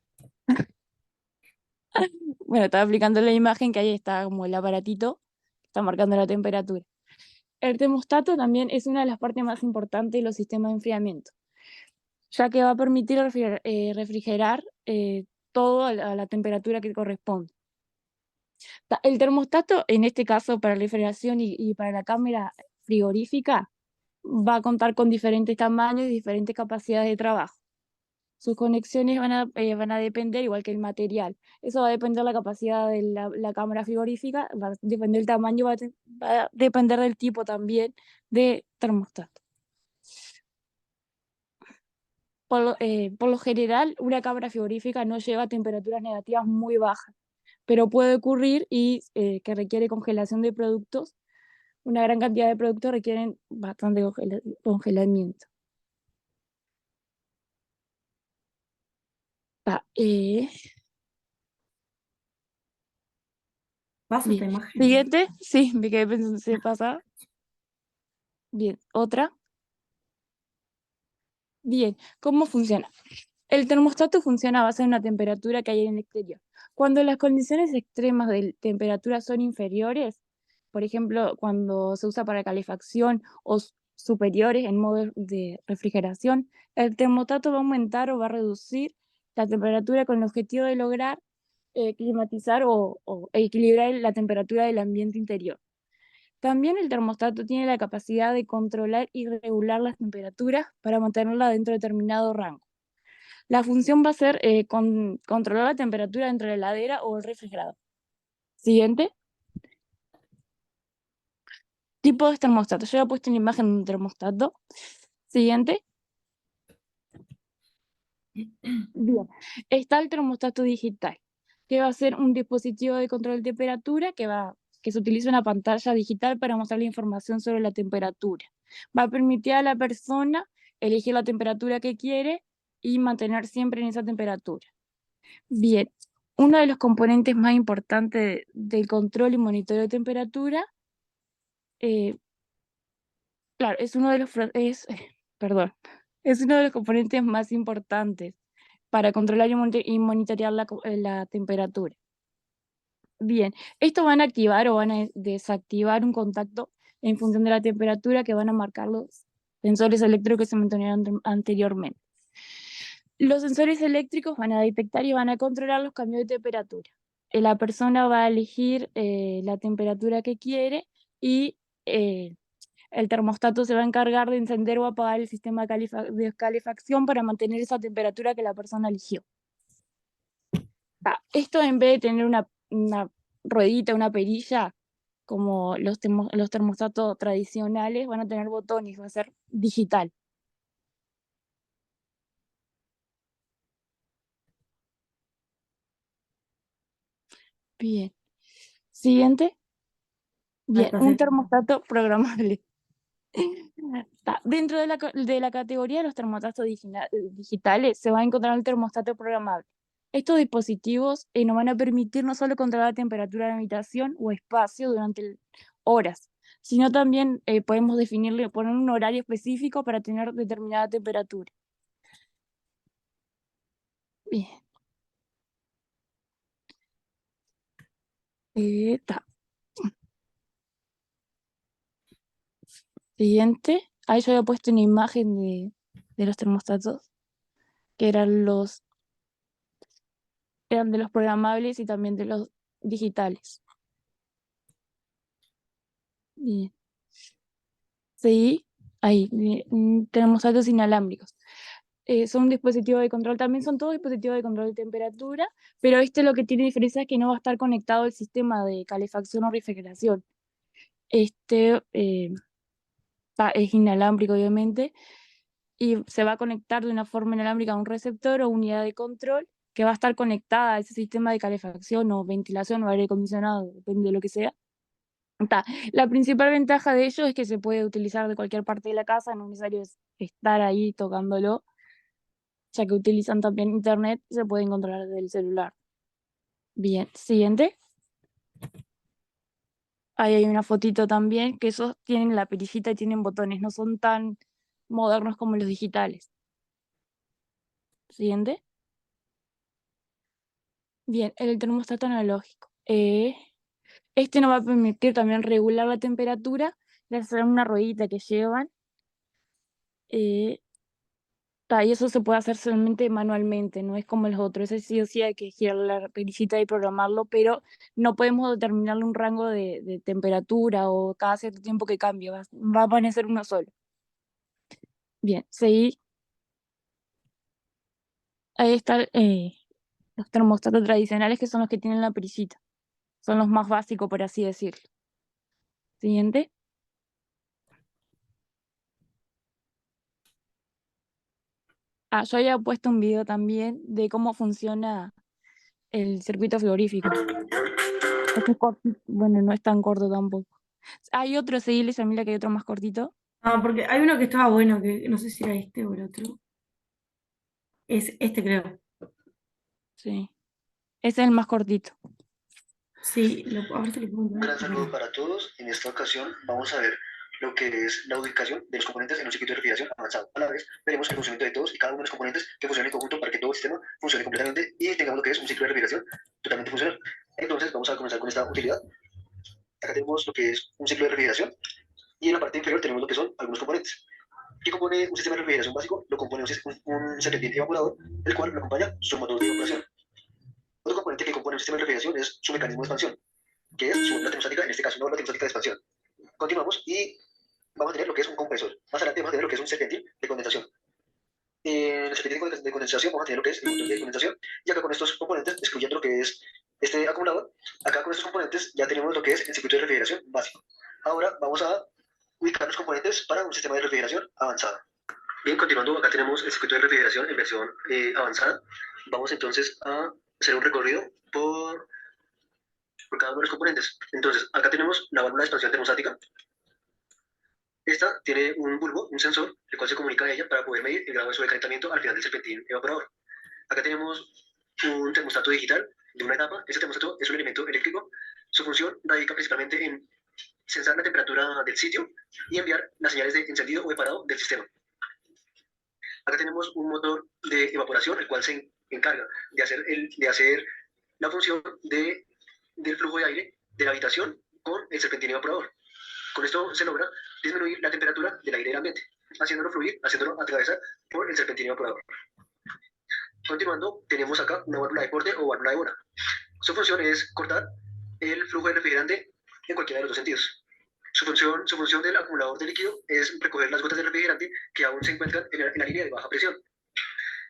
Bueno, estaba explicando la imagen que ahí está como el aparatito, está marcando la temperatura. El termostato también es una de las partes más importantes de los sistemas de enfriamiento, ya que va a permitir refrigerar todo a la temperatura que corresponde. El termostato, en este caso para refrigeración y para la cámara frigorífica, va a contar con diferentes tamaños y diferentes capacidades de trabajo. Sus conexiones van a depender, igual que el material. Eso va a depender de la capacidad de la cámara frigorífica, va a depender del tamaño, va a depender del tipo también de termostato. Por lo general, una cámara frigorífica no lleva a temperaturas negativas muy bajas, pero puede ocurrir y que requiere congelación de productos. Una gran cantidad de productos requieren bastante congelamiento. ¿Pasa esta Bien. imagen? Siguiente, sí, me quedé pensando si pasa. Bien, otra. Bien, ¿cómo funciona? El termostato funciona a base de una temperatura que hay en el exterior. Cuando las condiciones extremas de temperatura son inferiores, por ejemplo, cuando se usa para calefacción o superiores en modo de refrigeración, el termostato va a aumentar o va a reducir la temperatura con el objetivo de lograr climatizar o equilibrar la temperatura del ambiente interior. También el termostato tiene la capacidad de controlar y regular las temperaturas para mantenerla dentro de determinado rango. La función va a ser controlar la temperatura dentro de la heladera o el refrigerador. Siguiente. Tipo de termostato. Yo he puesto una imagen de un termostato. Siguiente. Bien. Está el termostato digital, que va a ser un dispositivo de control de temperatura que se utiliza una pantalla digital para mostrar la información sobre la temperatura. Va a permitir a la persona elegir la temperatura que quiere y mantener siempre en esa temperatura. Bien, uno de los componentes más importantes del control y monitoreo de temperatura, claro, es uno de los componentes más importantes para controlar y monitorear la temperatura. Bien, estos van a activar o van a desactivar un contacto en función de la temperatura que van a marcar los sensores eléctricos que se mencionaron anteriormente. Los sensores eléctricos van a detectar y van a controlar los cambios de temperatura. La persona va a elegir la temperatura que quiere y el termostato se va a encargar de encender o apagar el sistema de calefacción para mantener esa temperatura que la persona eligió. Esto, en vez de tener una ruedita, una perilla, como los termostatos tradicionales, van a tener botones, va a ser digital. Bien. Siguiente. Bien, un termostato programable. Dentro de la categoría de los termostatos digitales se va a encontrar el termostato programable. Estos dispositivos nos van a permitir no solo controlar la temperatura de la habitación o espacio durante horas, sino también podemos poner un horario específico para tener determinada temperatura. Bien. Siguiente. Ahí yo había puesto una imagen de los termostatos, que eran de los programables y también de los digitales. Bien. Sí, ahí, termostatos inalámbricos. Son un dispositivo de control, también son todos dispositivos de control de temperatura, pero lo que tiene diferencia es que no va a estar conectado al sistema de calefacción o refrigeración. Es inalámbrico, obviamente, y se va a conectar de una forma inalámbrica a un receptor o unidad de control que va a estar conectada a ese sistema de calefacción o ventilación o aire acondicionado, depende de lo que sea. La principal ventaja de ello es que se puede utilizar de cualquier parte de la casa, no es necesario estar ahí tocándolo, ya que utilizan también internet, se pueden controlar desde el celular. Bien, siguiente. Ahí hay una fotito también, que esos tienen la perillita y tienen botones, no son tan modernos como los digitales. Siguiente. Bien, el termostato analógico. Este nos va a permitir también regular la temperatura gracias a una ruedita que llevan. Y eso se puede hacer solamente manualmente, no es como los otros. Ese sí o sí hay que girar la perillita y programarlo, pero no podemos determinarle un rango de temperatura o cada cierto tiempo que cambie, va a aparecer uno solo. Bien, seguí. Ahí están los termostatos tradicionales, que son los que tienen la perillita. Son los más básicos, por así decirlo. Siguiente. Yo había puesto un video también de cómo funciona el circuito frigorífico. Este es cortito, bueno, no es tan corto tampoco. Hay otro, seguirle, Yamila, que hay otro más cortito. Ah, porque hay uno que estaba bueno, que no sé si era este o el otro. Es este, creo. Sí. Ese es el más cortito. Sí, a ver si lo puedo Un encontrar. gran saludo para todos. En esta ocasión vamos a ver lo que es la ubicación de los componentes en un circuito de refrigeración avanzado. A la vez veremos el funcionamiento de todos y cada uno de los componentes que funcionan en conjunto para que todo el sistema funcione completamente y tengamos lo que es un ciclo de refrigeración totalmente funcional. Entonces vamos a comenzar con esta utilidad. Acá tenemos lo que es un ciclo de refrigeración y en la parte inferior tenemos lo que son algunos componentes. ¿Qué compone un sistema de refrigeración básico? Lo compone un serpentín evaporador, el cual lo acompaña su motor de evaporación. Otro componente que compone un sistema de refrigeración es su mecanismo de expansión, que es la termostática, en este caso no la termostática de expansión. Continuamos y vamos a tener lo que es un compresor. Más adelante vamos a tener lo que es un serpentín de condensación. En el serpentín de condensación vamos a tener lo que es el motor de condensación. Y acá con estos componentes, excluyendo lo que es este acumulador, acá con estos componentes ya tenemos lo que es el circuito de refrigeración básico. Ahora vamos a ubicar los componentes para un sistema de refrigeración avanzado. Bien, continuando, acá tenemos el circuito de refrigeración en versión avanzada. Vamos entonces a hacer un recorrido por cada uno de los componentes. Entonces, acá tenemos la válvula de expansión termostática. Esta tiene un bulbo, un sensor, el cual se comunica a ella para poder medir el grado de sobrecalentamiento al final del serpentín evaporador. Acá tenemos un termostato digital de una etapa. Este termostato es un elemento eléctrico. Su función radica principalmente en sensar la temperatura del sitio y enviar las señales de encendido o de parado del sistema. Acá tenemos un motor de evaporación, el cual se encarga de hacer la función del flujo de aire de la habitación con el serpentín evaporador. Con esto se logra disminuir la temperatura del aire del ambiente, haciéndolo fluir, haciéndolo atravesar por el serpentín evaporador. Continuando, tenemos acá una válvula de corte o válvula de Bora. Su función es cortar el flujo de refrigerante en cualquiera de los dos sentidos. Su función del acumulador de líquido es recoger las gotas de refrigerante que aún se encuentran en la línea de baja presión.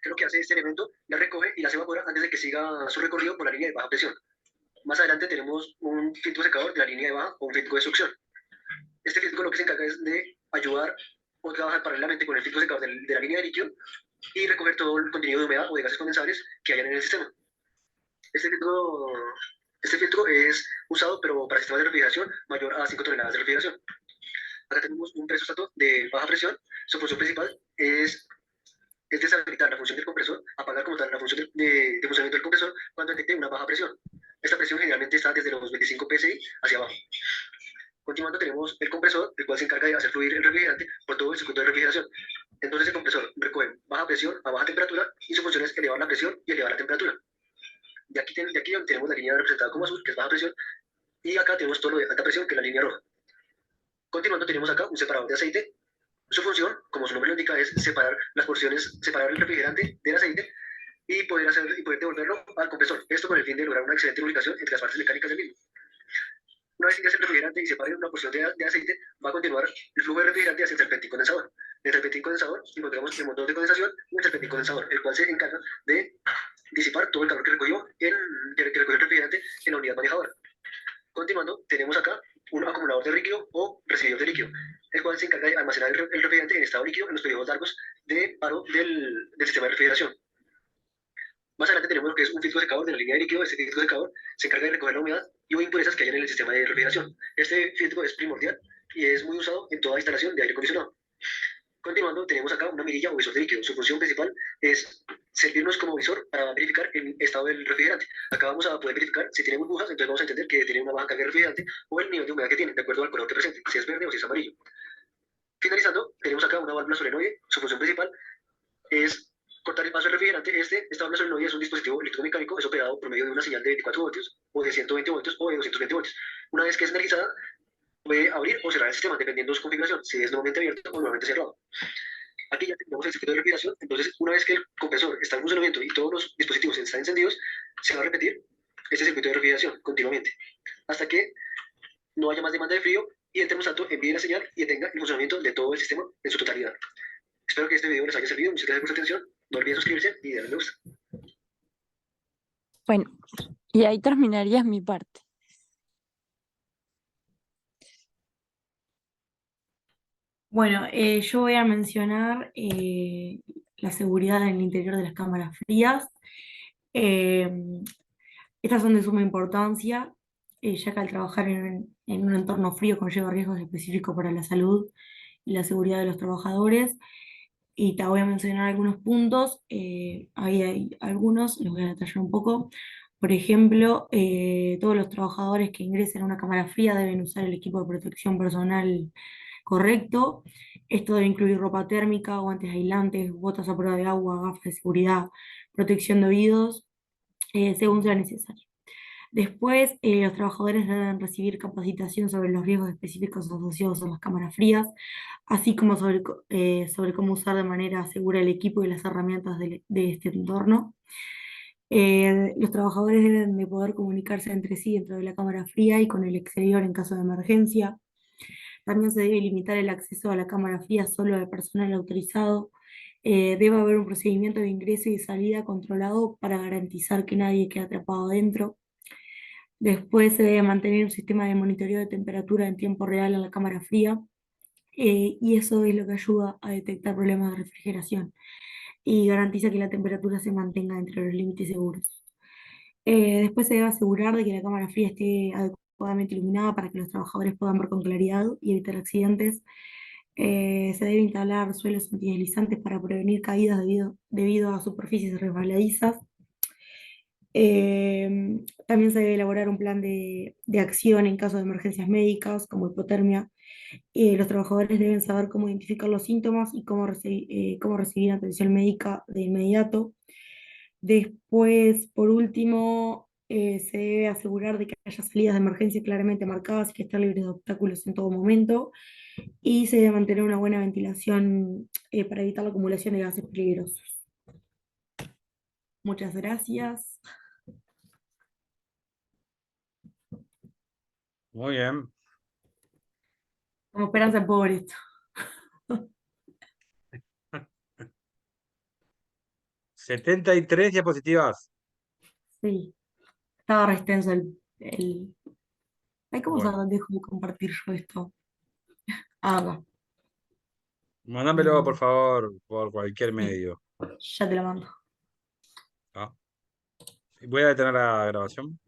¿Qué es lo que hace este elemento? Las recoge y las evapora antes de que siga su recorrido por la línea de baja presión. Más adelante tenemos un filtro secador de la línea de baja o un filtro de succión. Este filtro lo que se encarga es de ayudar o trabajar paralelamente con el filtro secador de la línea de líquido y recoger todo el contenido de humedad o de gases condensables que hayan en el sistema. Este filtro es usado pero para sistemas de refrigeración mayor a 5 toneladas de refrigeración. Acá tenemos un presostato de baja presión. Su función principal es deshabilitar la función del compresor, apagar como tal la función de funcionamiento del compresor cuando detecte una baja presión. Esta presión generalmente está desde los 25 psi hacia abajo. Continuando tenemos el compresor, el cual se encarga de hacer fluir el refrigerante por todo el circuito de refrigeración. Entonces el compresor recoge baja presión a baja temperatura y su función es elevar la presión y elevar la temperatura. De aquí tenemos la línea representada como azul, que es baja presión, y acá tenemos todo lo de alta presión, que es la línea roja. Continuando tenemos acá un separador de aceite. Su función, como su nombre lo indica, es separar las porciones, separar el refrigerante del aceite y poder devolverlo al compresor. Esto con el fin de lograr una excelente lubricación entre las partes mecánicas del mismo. Una vez ingrese el refrigerante y separe una porción de aceite, va a continuar el flujo de refrigerante hacia el serpentín condensador. En el serpentín condensador encontramos el motor de condensación y el serpentín condensador, el cual se encarga de disipar todo el calor que recogió el refrigerante en la unidad manejadora. Continuando, tenemos acá un acumulador de líquido o recibidor de líquido, el cual se encarga de almacenar el refrigerante en estado líquido en los periodos largos de paro del sistema de refrigeración. Más adelante tenemos lo que es un filtro secador de la línea de líquido. Este filtro secador se encarga de recoger la humedad y o impurezas que hay en el sistema de refrigeración. Este filtro es primordial y es muy usado en toda instalación de aire acondicionado. Continuando, tenemos acá una mirilla o visor de líquido. Su función principal es servirnos como visor para verificar el estado del refrigerante. Acá vamos a poder verificar si tiene burbujas, entonces vamos a entender que tiene una baja carga de refrigerante o el nivel de humedad que tiene, de acuerdo al color que presente, si es verde o si es amarillo. Finalizando, tenemos acá una válvula solenoide. Su función principal es cortar el paso del refrigerante. Esta válvula solenoide es un dispositivo electromecánico, es operado por medio de una señal de 24 voltios o de 120 voltios o de 220 voltios. Una vez que es energizada, puede abrir o cerrar el sistema dependiendo de su configuración, si es normalmente abierto o normalmente cerrado. Aquí ya tenemos el circuito de refrigeración. Entonces, una vez que el compresor está en funcionamiento y todos los dispositivos están encendidos, se va a repetir este circuito de refrigeración continuamente hasta que no haya más demanda de frío y el termostato envíe la señal y tenga el funcionamiento de todo el sistema en su totalidad. Espero que este video les haya servido. Muchas gracias por su atención. No olviden suscribirse y darle me gusta. Bueno, y ahí terminaría mi parte. Bueno, yo voy a mencionar la seguridad en el interior de las cámaras frías. Estas son de suma importancia, ya que al trabajar en un entorno frío conlleva riesgos específicos para la salud y la seguridad de los trabajadores. Y te voy a mencionar algunos puntos, ahí hay algunos, los voy a detallar un poco. Por ejemplo, todos los trabajadores que ingresen a una cámara fría deben usar el equipo de protección personal correcto. Esto debe incluir ropa térmica, guantes aislantes, botas a prueba de agua, gafas de seguridad, protección de oídos, según sea necesario. Después, los trabajadores deben recibir capacitación sobre los riesgos específicos asociados a las cámaras frías, así como sobre cómo usar de manera segura el equipo y las herramientas de este entorno. Los trabajadores deben de poder comunicarse entre sí dentro de la cámara fría y con el exterior en caso de emergencia. También se debe limitar el acceso a la cámara fría solo al personal autorizado. Debe haber un procedimiento de ingreso y salida controlado para garantizar que nadie quede atrapado dentro. Después se debe mantener un sistema de monitoreo de temperatura en tiempo real en la cámara fría, y eso es lo que ayuda a detectar problemas de refrigeración y garantiza que la temperatura se mantenga entre los límites seguros. Después se debe asegurar de que la cámara fría esté adecuadamente iluminada para que los trabajadores puedan ver con claridad y evitar accidentes. Se debe instalar suelos antideslizantes para prevenir caídas debido a superficies resbaladizas. También se debe elaborar un plan de acción en caso de emergencias médicas como hipotermia. Los trabajadores deben saber cómo identificar los síntomas y cómo recibir atención médica de inmediato. Después, por último, se debe asegurar de que haya salidas de emergencia claramente marcadas y que estén libres de obstáculos en todo momento. Y se debe mantener una buena ventilación para evitar la acumulación de gases peligrosos. Muchas gracias. Muy bien. Como esperanza pobre esto. 73 diapositivas. Sí, estaba re extenso Ay, ¿cómo se Bueno, dejo de compartir yo esto? Acá. mándamelo por favor por cualquier Sí, medio. ya te lo mando. ¿Ah? Voy a detener la grabación.